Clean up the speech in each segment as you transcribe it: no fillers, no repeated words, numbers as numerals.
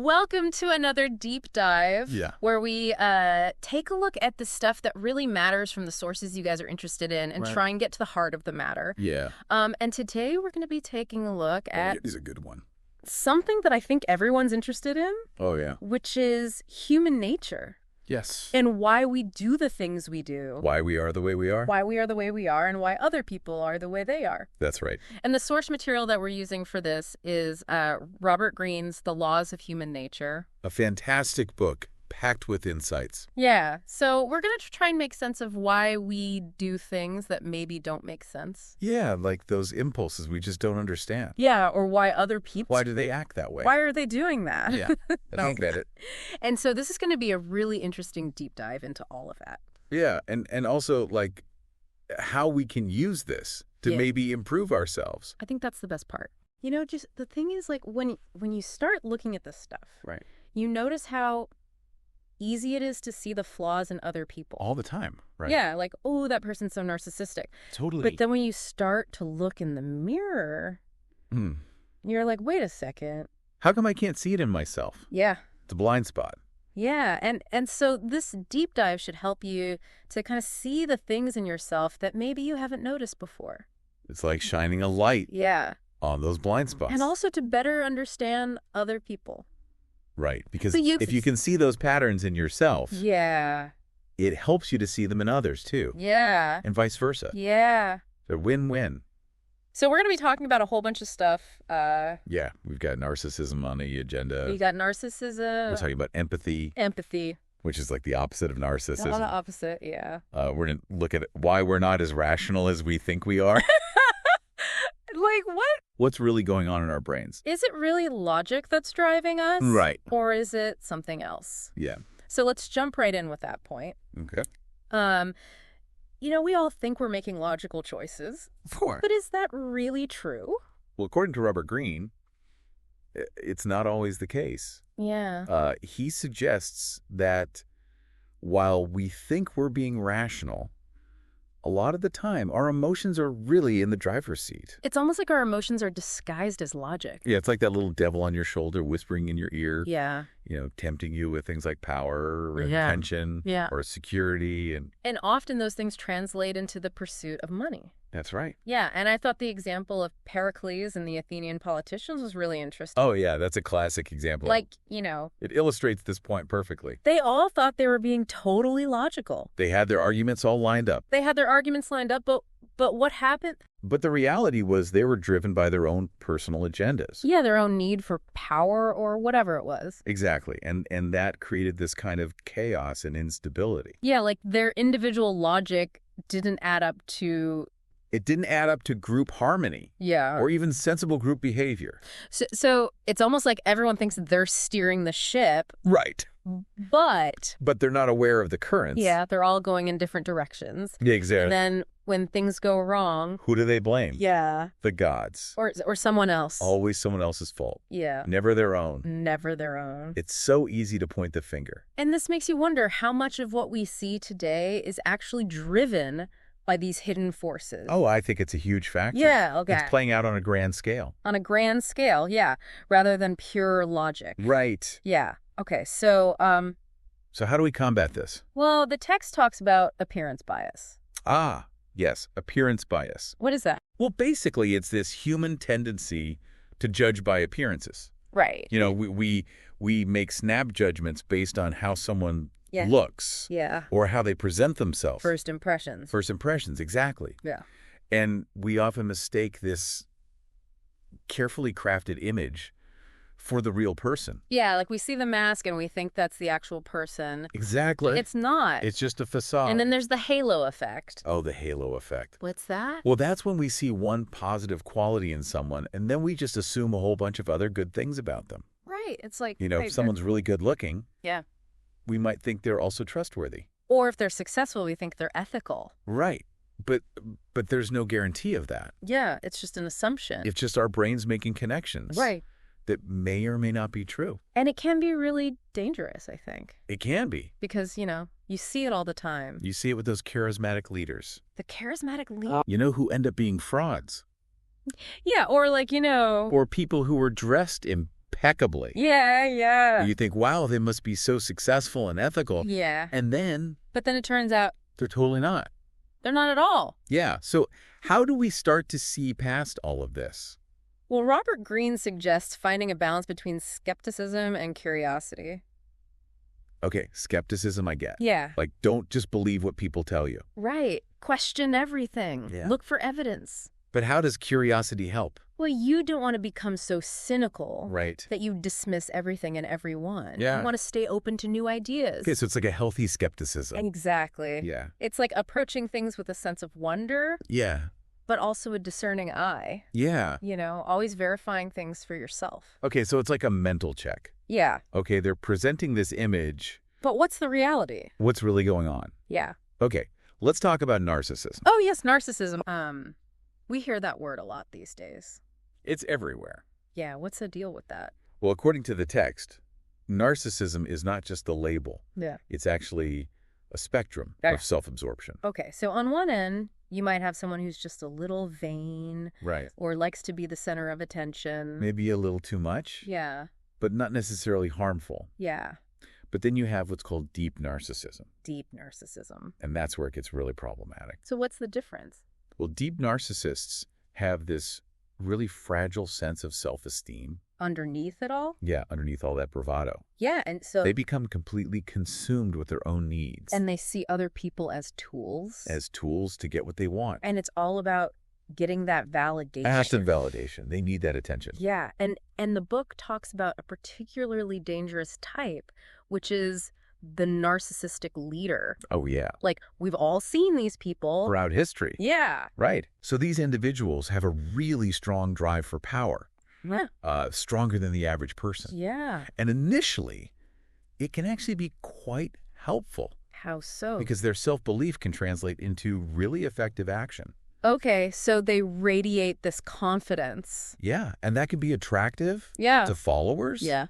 Welcome to another deep dive where we take a look at the stuff that really matters from the sources you guys are interested in and try and get to the heart of the matter. Yeah. And today we're going to be taking a look at... It is a good one. Something that I think everyone's interested in. Oh, yeah. Which is human nature. Yes. And why we do the things we do. Why we are the way we are. Why we are the way we are and why other people are the way they are. That's right. And the source material that we're using for this is Robert Greene's The Laws of Human Nature. A fantastic book packed with insights. Yeah. So we're going to try and make sense of why we do things that maybe don't make sense. Yeah, like those impulses we just don't understand. Yeah, or why other people... Why do they act that way? Why are they doing that? Yeah, I don't get it. And so this is going to be a really interesting deep dive into all of that. Yeah, and also, like, how we can use this to maybe improve ourselves. I think that's the best part. You know, just the thing is, like, when you start looking at this stuff, right, you notice how easy it is to see the flaws in other people. All the time, right? Yeah, like, oh, that person's so narcissistic. Totally. But then when you start to look in the mirror, you're like, wait a second. How come I can't see it in myself? Yeah. It's a blind spot. Yeah, and so this deep dive should help you to kind of see the things in yourself that maybe you haven't noticed before. It's like shining a light on those blind spots. And also to better understand other people. Right, because if you can see those patterns in yourself, it helps you to see them in others too. Yeah. And vice versa. Yeah. They're win-win. So we're going to be talking about a whole bunch of stuff. Yeah, we've got narcissism on the agenda. We got narcissism. We're talking about empathy. Empathy. Which is like the opposite of narcissism. The opposite, yeah. We're going to look at why we're not as rational as we think we are. Like what? What's really going on in our brains? Is it really logic that's driving us? Right. Or is it something else? Yeah. So let's jump right in with that point. Okay. You know, we all think we're making logical choices. Of course. But is that really true? Well, according to Robert Greene, it's not always the case. Yeah. He suggests that while we think we're being rational, a lot of the time, our emotions are really in the driver's seat. It's almost like our emotions are disguised as logic. Yeah, it's like that little devil on your shoulder whispering in your ear. Yeah. You know, tempting you with things like power or attention or security. And often those things translate into the pursuit of money. That's right. Yeah, and I thought the example of Pericles and the Athenian politicians was really interesting. Oh, yeah, that's a classic example. Like, you know. It illustrates this point perfectly. They all thought they were being totally logical. They had their arguments all lined up. They had their arguments lined up, but what happened? But the reality was they were driven by their own personal agendas. Yeah, their own need for power or whatever it was. Exactly. And that created this kind of chaos and instability. Yeah, like their individual logic didn't add up to... It didn't add up to group harmony. Yeah. Or even sensible group behavior. So it's almost like everyone thinks they're steering the ship. Right. But they're not aware of the currents. Yeah, they're all going in different directions. Yeah, exactly. And then when things go wrong... Who do they blame? Yeah. The gods. Or someone else. Always someone else's fault. Yeah. Never their own. Never their own. It's so easy to point the finger. And this makes you wonder how much of what we see today is actually driven by these hidden forces. Oh, I think it's a huge factor. Yeah, okay. It's playing out on a grand scale. On a grand scale, yeah, rather than pure logic. Right. Yeah. Okay, so... So how do we combat this? Well, the text talks about appearance bias. Ah, yes, appearance bias. What is that? Well, basically, it's this human tendency to judge by appearances. Right. You know, we make snap judgments based on how someone looks. Yeah. Or how they present themselves. First impressions. First impressions, exactly. Yeah. And we often mistake this carefully crafted image for the real person. Yeah, like we see the mask and we think that's the actual person. Exactly. It's not. It's just a facade. And then there's the halo effect. Oh, the halo effect. What's that? Well, that's when we see one positive quality in someone, and then we just assume a whole bunch of other good things about them. Right. It's like... You know, if someone's really good looking, we might think they're also trustworthy. Or if they're successful, we think they're ethical. Right. But there's no guarantee of that. Yeah, it's just an assumption. It's just our brains making connections. Right. That may or may not be true. And it can be really dangerous, I think. It can be. Because, you know, you see it all the time. You see it with those charismatic leaders. The charismatic leaders? You know who end up being frauds? Yeah, or like, you know... Or people who were dressed impeccably. Yeah. You think, wow, they must be so successful and ethical. Yeah. But then it turns out they're totally not. They're not at all. Yeah. So how do we start to see past all of this? Well, Robert Greene suggests finding a balance between skepticism and curiosity. Okay, skepticism I get. Yeah. Like, don't just believe what people tell you. Right. Question everything. Yeah. Look for evidence. But how does curiosity help? Well, you don't want to become so cynical Right. that you dismiss everything and everyone. Yeah. You want to stay open to new ideas. Okay, so it's like a healthy skepticism. Exactly. Yeah. It's like approaching things with a sense of wonder, Yeah. but also a discerning eye. Yeah. You know, always verifying things for yourself. Okay, so it's like a mental check. Yeah. Okay, they're presenting this image. But what's the reality? What's really going on? Yeah. Okay, let's talk about narcissism. Oh, yes, narcissism. We hear that word a lot these days. It's everywhere. Yeah, what's the deal with that? Well, according to the text, narcissism is not just the label. Yeah. It's actually a spectrum Okay. of self-absorption. Okay, so on one end, you might have someone who's just a little vain. Right. Or likes to be the center of attention. Maybe a little too much. Yeah. But not necessarily harmful. Yeah. But then you have what's called deep narcissism. Deep narcissism. And that's where it gets really problematic. So what's the difference? Well, deep narcissists have this really fragile sense of self-esteem. Underneath it all? Yeah, underneath all that bravado. Yeah, and so... They become completely consumed with their own needs. And they see other people as tools. As tools to get what they want. And it's all about getting that validation. Constant validation. They need that attention. Yeah, and the book talks about a particularly dangerous type, which is the narcissistic leader. Oh, yeah. Like, we've all seen these people. Throughout history. Yeah. Right. So these individuals have a really strong drive for power. Yeah. Stronger than the average person. Yeah. And initially, it can actually be quite helpful. How so? Because their self-belief can translate into really effective action. Okay, so they radiate this confidence. Yeah, and that can be attractive to followers. Yeah.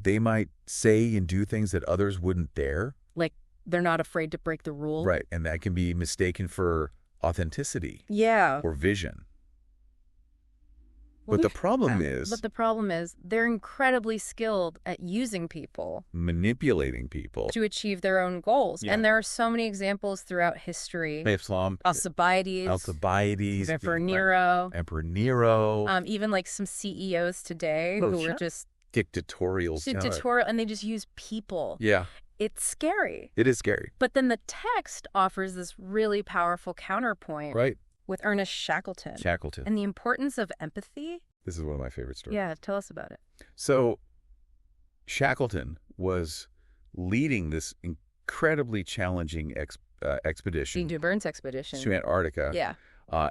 They might say and do things that others wouldn't dare. Like, they're not afraid to break the rule. Right, and that can be mistaken for authenticity. Yeah. Or vision. Well, But the problem is they're incredibly skilled at using people. Manipulating people. To achieve their own goals. Yeah. And there are so many examples throughout history. Islam. Alcibiades. Emperor Nero. Even like some CEOs today who were just... Dictatorial. And they just use people. Yeah. It's scary. It is scary. But then the text offers this really powerful counterpoint. Right. With Ernest Shackleton. And the importance of empathy. This is one of my favorite stories. Yeah, tell us about it. So Shackleton was leading this incredibly challenging expedition. Dean Burns expedition. To Antarctica. Yeah.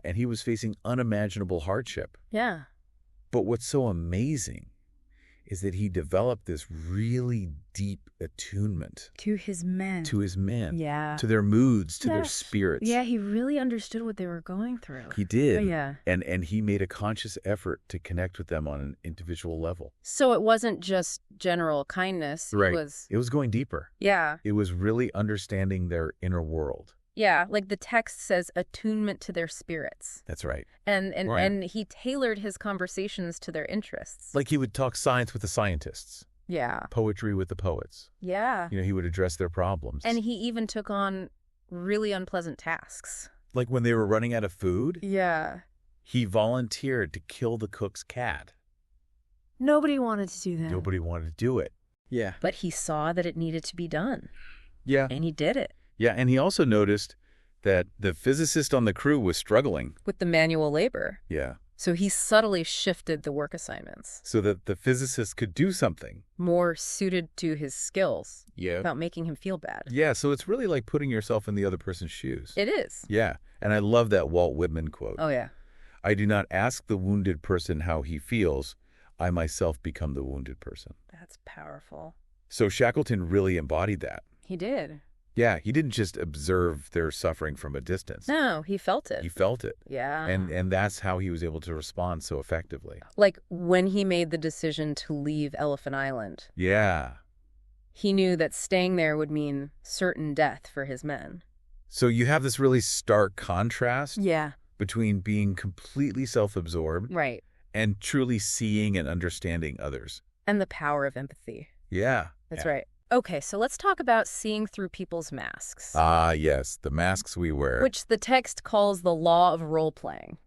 And he was facing unimaginable hardship. Yeah. But what's so amazing is that he developed this really deep attunement. To his men. Yeah. To their moods, to their spirits. Yeah, he really understood what they were going through. He did. Oh, yeah. And he made a conscious effort to connect with them on an individual level. So it wasn't just general kindness. Right. It was going deeper. Yeah. It was really understanding their inner world. Yeah, like the text says, attunement to their spirits. That's right. And he tailored his conversations to their interests. Like he would talk science with the scientists. Yeah. Poetry with the poets. Yeah. You know, he would address their problems. And he even took on really unpleasant tasks. Like when they were running out of food. Yeah. He volunteered to kill the cook's cat. Nobody wanted to do that. Nobody wanted to do it. Yeah. But he saw that it needed to be done. Yeah. And he did it. Yeah, and he also noticed that the physicist on the crew was struggling. With the manual labor. Yeah. So he subtly shifted the work assignments. So that the physicist could do something. More suited to his skills. Yeah. Without making him feel bad. Yeah, so it's really like putting yourself in the other person's shoes. It is. Yeah, and I love that Walt Whitman quote. Oh, yeah. I do not ask the wounded person how he feels. I myself become the wounded person. That's powerful. So Shackleton really embodied that. He did. Yeah, he didn't just observe their suffering from a distance. No, he felt it. He felt it. Yeah. And that's how he was able to respond so effectively. Like when he made the decision to leave Elephant Island. Yeah. He knew that staying there would mean certain death for his men. So you have this really stark contrast. Yeah. Between being completely self-absorbed. Right. And truly seeing and understanding others. And the power of empathy. Yeah. That's right. Okay, so let's talk about seeing through people's masks. Ah, yes, the masks we wear. Which the text calls the law of role-playing.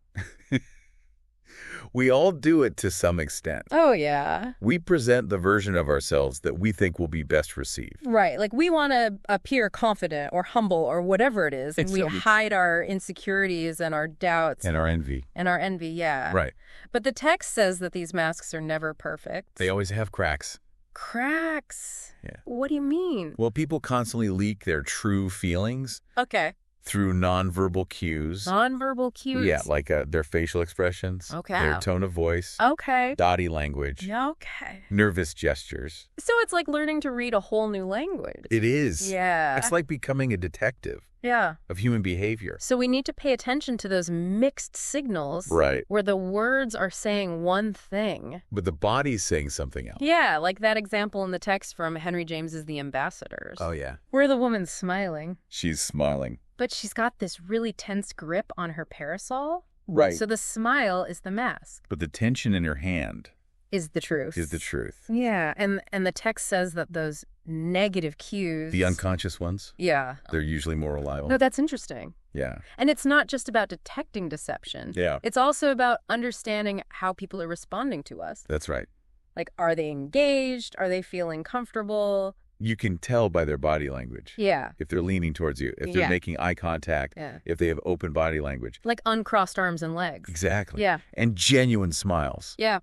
We all do it to some extent. Oh, yeah. We present the version of ourselves that we think will be best received. Right. Like, we want to appear confident or humble or whatever it is. And we hide our insecurities and our doubts. And our envy. Yeah. Right. But the text says that these masks are never perfect. They always have cracks. Cracks? Yeah. What do you mean? Well, people constantly leak their true feelings. Okay. Through nonverbal cues. Nonverbal cues? Yeah, like their facial expressions. Okay. Their tone of voice. Okay. Body language. Okay. Nervous gestures. So it's like learning to read a whole new language. It is. Yeah. It's like becoming a detective. Yeah. Of human behavior. So we need to pay attention to those mixed signals. Right. Where the words are saying one thing. But the body's saying something else. Yeah, like that example in the text from Henry James's The Ambassadors. Oh, yeah. Where the woman's smiling. She's smiling. But she's got this really tense grip on her parasol. Right. So the smile is the mask. But the tension in her hand is the truth. Is the truth. Yeah, and the text says that those negative cues... The unconscious ones? Yeah. They're usually more reliable. No, that's interesting. Yeah. And it's not just about detecting deception. Yeah. It's also about understanding how people are responding to us. That's right. Like, are they engaged? Are they feeling comfortable? You can tell by their body language. Yeah. If they're leaning towards you, if they're making eye contact, if they have open body language. Like uncrossed arms and legs. Exactly. Yeah. And genuine smiles. Yeah.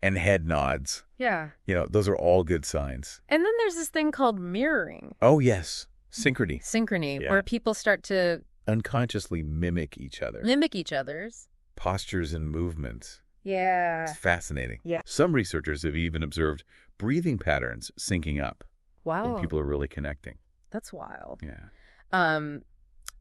And head nods. Yeah. You know, those are all good signs. And then there's this thing called mirroring. Oh, yes. Synchrony. Synchrony, where people start to... unconsciously mimic each other. Mimic each other's. Postures and movements. Yeah. It's fascinating. Yeah. Some researchers have even observed breathing patterns syncing up. Wow. When people are really connecting. That's wild. Yeah.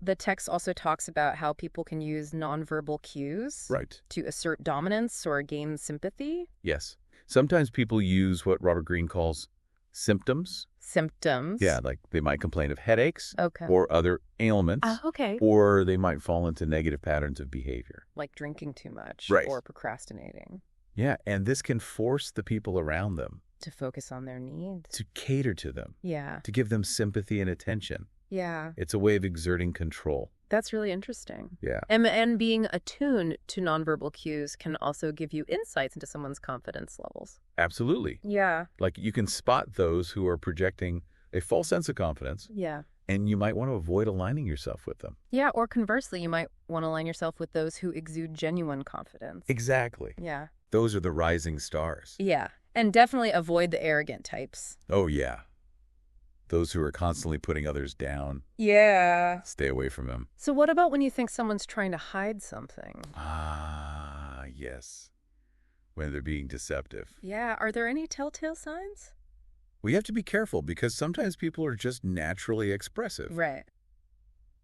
The text also talks about how people can use nonverbal cues to assert dominance or gain sympathy. Yes. Sometimes people use what Robert Greene calls symptoms. Symptoms. Yeah, like they might complain of headaches okay. or other ailments. Okay. Or they might fall into negative patterns of behavior. Like drinking too much or procrastinating. Yeah, and this can force the people around them to focus on their needs. To cater to them. Yeah. To give them sympathy and attention. Yeah. It's a way of exerting control. That's really interesting. Yeah. And being attuned to nonverbal cues can also give you insights into someone's confidence levels. Absolutely. Yeah. Like you can spot those who are projecting a false sense of confidence. Yeah. And you might want to avoid aligning yourself with them. Yeah, or conversely, you might want to align yourself with those who exude genuine confidence. Exactly. Yeah. Those are the rising stars. Yeah. And definitely avoid the arrogant types. Oh, yeah. Those who are constantly putting others down. Yeah. Stay away from them. So what about when you think someone's trying to hide something? Ah, yes. When they're being deceptive. Yeah. Are there any telltale signs? We have to be careful because sometimes people are just naturally expressive. Right.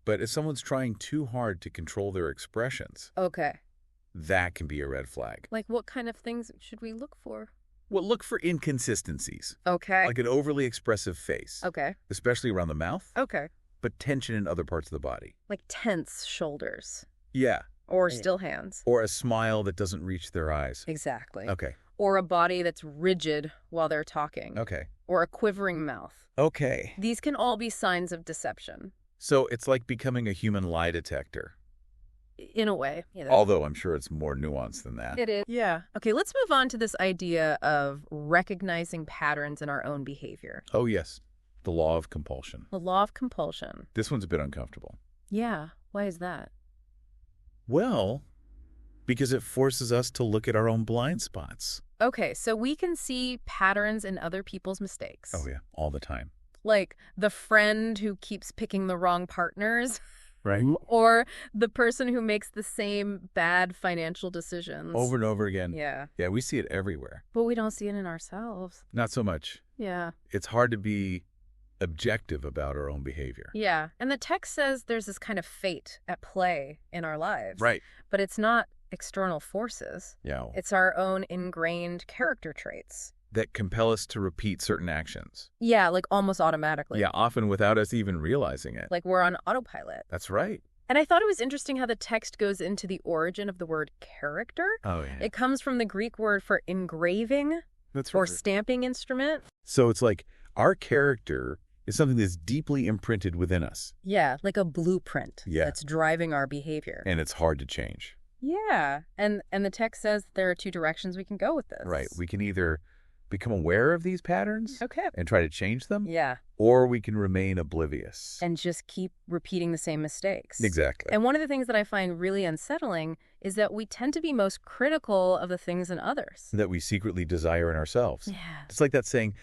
But if someone's trying too hard to control their expressions, okay, that can be a red flag. Like what kind of things should we look for? Well, look for inconsistencies. Okay. Like an overly expressive face. Okay. Especially around the mouth. Okay. But tension in other parts of the body. Like tense shoulders. Yeah. Or still hands. Or a smile that doesn't reach their eyes. Exactly. Okay. Or a body that's rigid while they're talking. Okay. Or a quivering mouth. Okay. These can all be signs of deception. So it's like becoming a human lie detector. In a way. Yeah, although I'm sure it's more nuanced than that. It is. Yeah. Okay, let's move on to this idea of recognizing patterns in our own behavior. Oh, yes. The law of compulsion. The law of compulsion. This one's a bit uncomfortable. Yeah. Why is that? Well, because it forces us to look at our own blind spots. Okay, so we can see patterns in other people's mistakes. Oh, yeah. All the time. Like the friend who keeps picking the wrong partners. Right. Or the person who makes the same bad financial decisions. Over and over again. Yeah. Yeah, we see it everywhere. But we don't see it in ourselves. Not so much. Yeah. It's hard to be objective about our own behavior. Yeah. And the text says there's this kind of fate at play in our lives. Right. But it's not external forces. Yeah. It's our own ingrained character traits. That compel us to repeat certain actions. Yeah, like almost automatically. Yeah, often without us even realizing it. Like we're on autopilot. That's right. And I thought it was interesting how the text goes into the origin of the word character. Oh, yeah. It comes from the Greek word for engraving, That's or right. stamping instrument. So it's like our character is something that's deeply imprinted within us. Yeah, like a blueprint Yeah. that's driving our behavior. And it's hard to change. Yeah, and the text says there are two directions we can go with this. Right. We can either become aware of these patterns and try to change them, or we can remain oblivious. And just keep repeating the same mistakes. Exactly. And one of the things that I find really unsettling is that we tend to be most critical of the things in others. That we secretly desire in ourselves. Yeah. It's like that saying,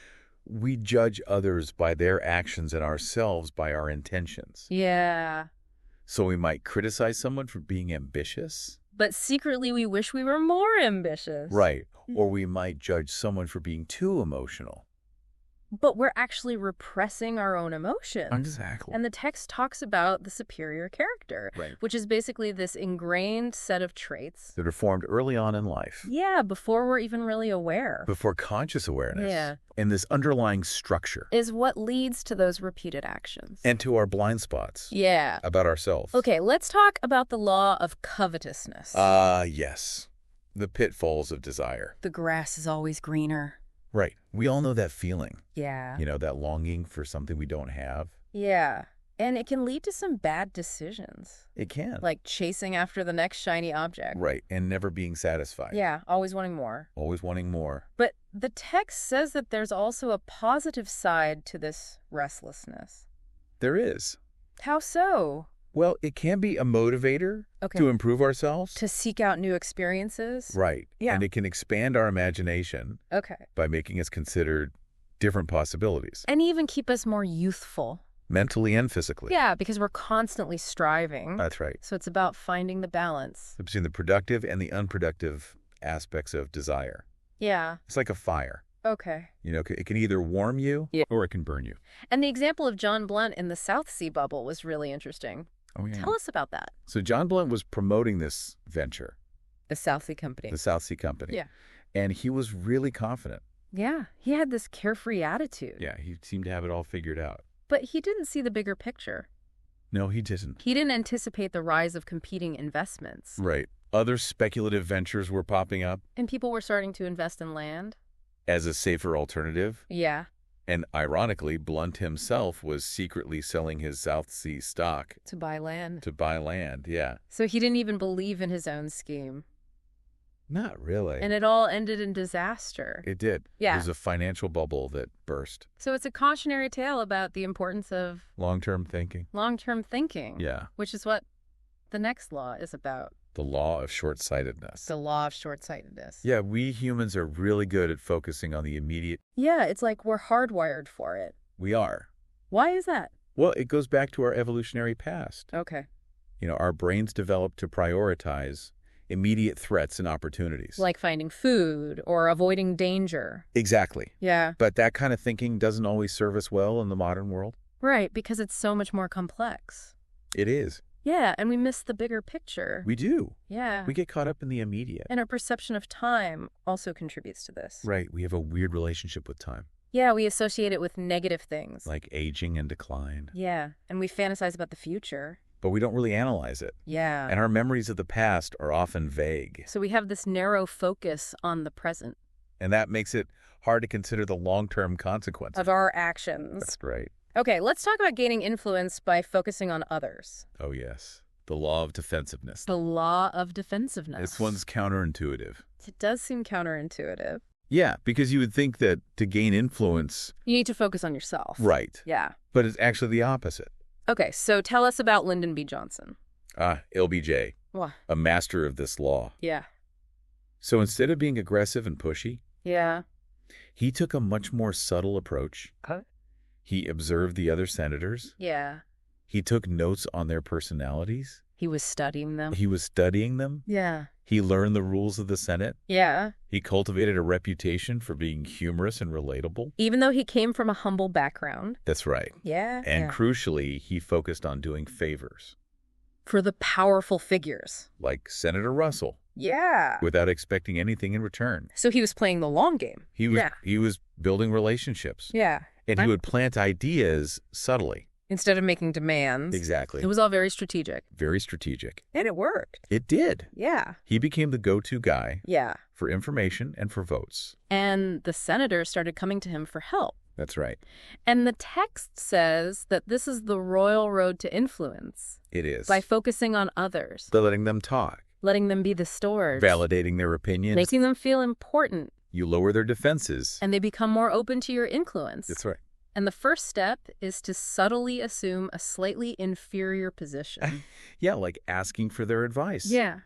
we judge others by their actions and ourselves by our intentions. Yeah. So we might criticize someone for being ambitious. But secretly we wish we were more ambitious. Right. Or we might judge someone for being too emotional. But we're actually repressing our own emotions. Exactly. And the text talks about the superior character, which is basically this ingrained set of traits that are formed early on in life. Yeah, before we're even really aware. Before conscious awareness. Yeah. And this underlying structure is what leads to those repeated actions. And to our blind spots. Yeah. About ourselves. Okay, let's talk about the law of covetousness. Yes. The pitfalls of desire. The grass is always greener. Right. We all know that feeling. Yeah. You know, that longing for something we don't have. Yeah. And it can lead to some bad decisions. It can. Like chasing after the next shiny object. Right. And never being satisfied. Yeah. Always wanting more. Always wanting more. But the text says that there's also a positive side to this restlessness. There is. How so? Well, it can be a motivator to improve ourselves. To seek out new experiences. Right. Yeah. And it can expand our imagination. By making us consider different possibilities. And even keep us more youthful. Mentally and physically. Yeah, because we're constantly striving. That's right. So it's about finding the balance between the productive and the unproductive aspects of desire. Yeah. It's like a fire. Okay. You know, it can either warm you or it can burn you. And the example of John Blunt in the South Sea bubble was really interesting. Oh, yeah. Tell us about that. So John Blunt was promoting this venture. The South Sea Company. The South Sea Company. Yeah. And he was really confident. Yeah. He had this carefree attitude. Yeah. He seemed to have it all figured out. But he didn't see the bigger picture. No, he didn't. He didn't anticipate the rise of competing investments. Right. Other speculative ventures were popping up. And people were starting to invest in land. As a safer alternative. Yeah. And ironically, Blunt himself was secretly selling his South Sea stock. To buy land. To buy land, yeah. So he didn't even believe in his own scheme. Not really. And it all ended in disaster. It did. Yeah. It was a financial bubble that burst. So it's a cautionary tale about the importance of long-term thinking. Long-term thinking. Yeah. Which is what the next law is about. The law of short-sightedness. The law of short-sightedness. Yeah, we humans are really good at focusing on the immediate. Yeah, it's like we're hardwired for it. We are. Why is that? Well, it goes back to our evolutionary past. Okay. You know, our brains developed to prioritize immediate threats and opportunities. Like finding food or avoiding danger. Exactly. Yeah. But that kind of thinking doesn't always serve us well in the modern world. Right, because it's so much more complex. It is. Yeah, and we miss the bigger picture. We do. Yeah. We get caught up in the immediate. And our perception of time also contributes to this. Right. We have a weird relationship with time. Yeah, we associate it with negative things. Like aging and decline. Yeah, and we fantasize about the future. But we don't really analyze it. Yeah. And our memories of the past are often vague. So we have this narrow focus on the present. And that makes it hard to consider the long-term consequences of our actions. That's right. Okay, let's talk about gaining influence by focusing on others. Oh, yes. The law of defensiveness. The law of defensiveness. This one's counterintuitive. It does seem counterintuitive. Yeah, because you would think that to gain influence... you need to focus on yourself. Right. Yeah. But it's actually the opposite. Okay, so tell us about Lyndon B. Johnson. LBJ. What? A master of this law. Yeah. So instead of being aggressive and pushy... yeah. He took a much more subtle approach. Huh? He observed the other senators. Yeah. He took notes on their personalities. He was studying them. He was studying them. Yeah. He learned the rules of the Senate. Yeah. He cultivated a reputation for being humorous and relatable. Even though he came from a humble background. That's right. Yeah. And crucially, he focused on doing favors. For the powerful figures. Like Senator Russell. Yeah. Without expecting anything in return. So he was playing the long game. He was building relationships. Yeah. And he would plant ideas subtly. Instead of making demands. Exactly. It was all very strategic. Very strategic. And it worked. It did. Yeah. He became the go-to guy. Yeah. For information and for votes. And the senators started coming to him for help. That's right. And the text says that this is the royal road to influence. It is. By focusing on others. By letting them talk. Letting them be the stores. Validating their opinions. Making them feel important. You lower their defenses. And they become more open to your influence. That's right. And the first step is to subtly assume a slightly inferior position. Yeah, like asking for their advice. Yeah.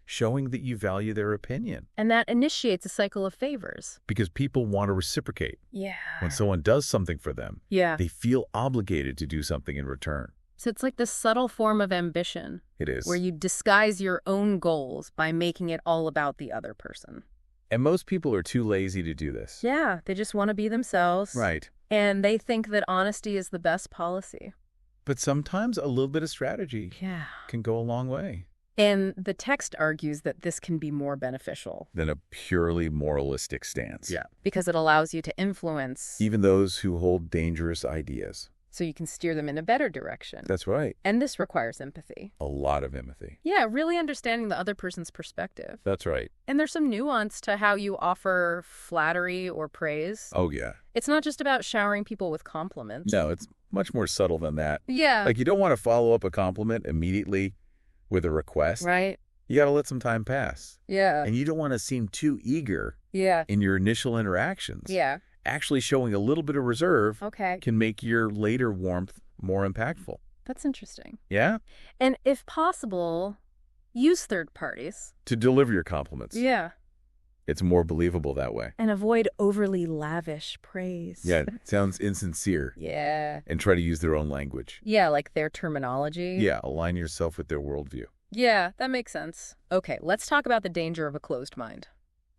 Showing that you value their opinion. And that initiates a cycle of favors. Because people want to reciprocate. Yeah. When someone does something for them, yeah, they feel obligated to do something in return. So it's like this subtle form of ambition. It is. Where you disguise your own goals by making it all about the other person. And most people are too lazy to do this. Yeah, they just want to be themselves. Right. And they think that honesty is the best policy. But sometimes a little bit of strategy can go a long way. And the text argues that this can be more beneficial than a purely moralistic stance. Yeah. Because it allows you to influence even those who hold dangerous ideas. So you can steer them in a better direction. That's right. And this requires empathy. A lot of empathy. Yeah, really understanding the other person's perspective. That's right. And there's some nuance to how you offer flattery or praise. Oh, yeah. It's not just about showering people with compliments. No, it's much more subtle than that. Yeah. Like you don't want to follow up a compliment immediately with a request. Right. You got to let some time pass. Yeah. And you don't want to seem too eager yeah. in your initial interactions. Yeah. Actually showing a little bit of reserve can make your later warmth more impactful. That's interesting. Yeah? And if possible, use third parties. To deliver your compliments. Yeah. It's more believable that way. And avoid overly lavish praise. Yeah, it sounds insincere. Yeah. And try to use their own language. Yeah, like their terminology. Yeah, align yourself with their worldview. Yeah, that makes sense. Okay, let's talk about the danger of a closed mind.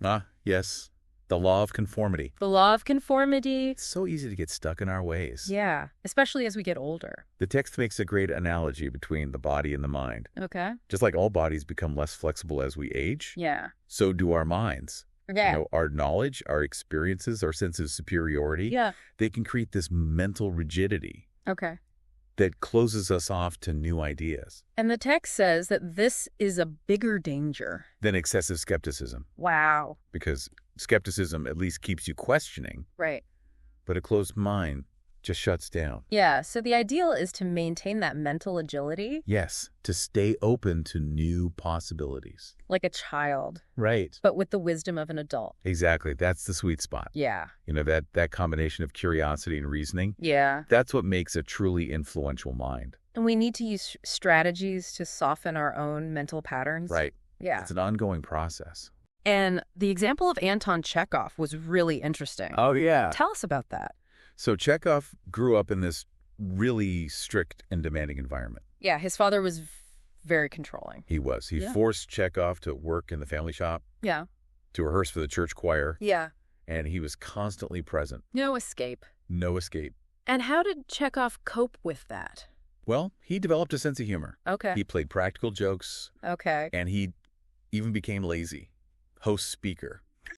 Ah, yes. The law of conformity. The law of conformity. It's so easy to get stuck in our ways. Yeah, especially as we get older. The text makes a great analogy between the body and the mind. Okay. Just like all bodies become less flexible as we age, so do our minds. Yeah. You know, our knowledge, our experiences, our sense of superiority, they can create this mental rigidity. Okay. That closes us off to new ideas. And the text says that this is a bigger danger than excessive skepticism. Wow. Because skepticism at least keeps you questioning. Right. But a closed mind just shuts down. Yeah, so the ideal is to maintain that mental agility. Yes, to stay open to new possibilities. Like a child. Right. But with the wisdom of an adult. Exactly. That's the sweet spot. Yeah. You know, that combination of curiosity and reasoning. Yeah. That's what makes a truly influential mind. And we need to use strategies to soften our own mental patterns. Right. Yeah. It's an ongoing process. And the example of Anton Chekhov was really interesting. Oh, yeah. Tell us about that. So Chekhov grew up in this really strict and demanding environment. Yeah, his father was very controlling. He was. He forced Chekhov to work in the family shop. Yeah. To rehearse for the church choir. Yeah. And he was constantly present. No escape. No escape. And how did Chekhov cope with that? Well, he developed a sense of humor. Okay. He played practical jokes. Okay. And he even became lazy. Host speaker.